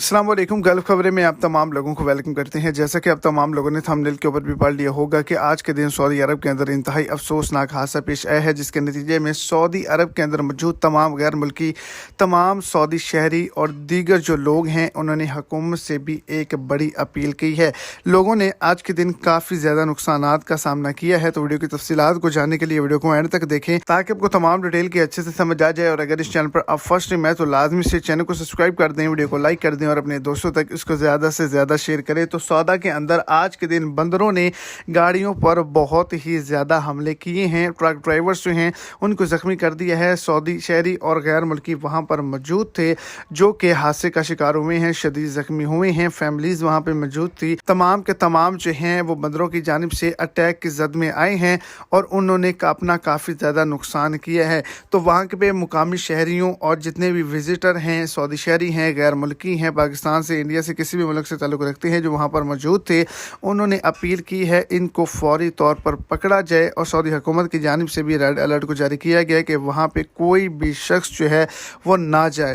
अस्सलाम वालेकुम। गल्फ खबरें में आप तमाम लोगों को वेलकम करते हैं। जैसा कि आप तमाम लोगों ने थंबनेल के ऊपर भी पढ़ लिया होगा कि आज के दिन सऊदी अरब के अंदर इंतहाई अफसोसनाक हादसा पेश आया है, जिसके नतीजे में सऊदी अरब के अंदर मौजूद तमाम गैर मुल्की तमाम सऊदी शहरी और दीगर जो लोग हैं उन्होंने हुकूमत से भी एक बड़ी अपील की है। लोगों ने आज के दिन काफ़ी ज़्यादा नुकसानात का सामना किया है। तो वीडियो की तफसीलात को जानने के लिए वीडियो को एंड तक देखें ताकि आपको तमाम डिटेल की अच्छे से समझ आ जाए। और अगर इस चैनल पर आप फर्स्ट टाइम है तो लाजमी से चैनल को सब्सक्राइब कर दें, वीडियो को लाइक कर दें और अपने दोस्तों तक इसको ज़्यादा से ज़्यादा शेयर करें। तो सौदा के अंदर आज के दिन बंदरों ने गाड़ियों पर बहुत ही ज़्यादा हमले किए हैं। ट्रक ड्राइवर्स जो हैं उनको ज़ख्मी कर दिया है। सऊदी शहरी और गैर मुल्की वहाँ पर मौजूद थे जो कि हादसे का शिकार हुए हैं, शदीद ज़ख्मी हुए हैं। फैमिलीज़ वहाँ पर मौजूद थी। तमाम के तमाम जो हैं वो बंदरों की जानिब से अटैक की जद में आए हैं और उन्होंने अपना काफ़ी ज़्यादा नुकसान किया है। तो वहाँ के मुकामी शहरियों और जितने भी विजिटर हैं, सऊदी शहरी हैं, गैर मुल्की हैं, पाकिस्तान से, इंडिया से, किसी भी मुल्क से ताल्लुक़ रखते हैं, जो वहाँ पर मौजूद थे, उन्होंने अपील की है इनको फौरी तौर पर पकड़ा जाए। और सऊदी हुकूमत की जानिब से भी रेड अलर्ट को जारी किया गया है कि वहाँ पे कोई भी शख्स जो है वो ना जाए।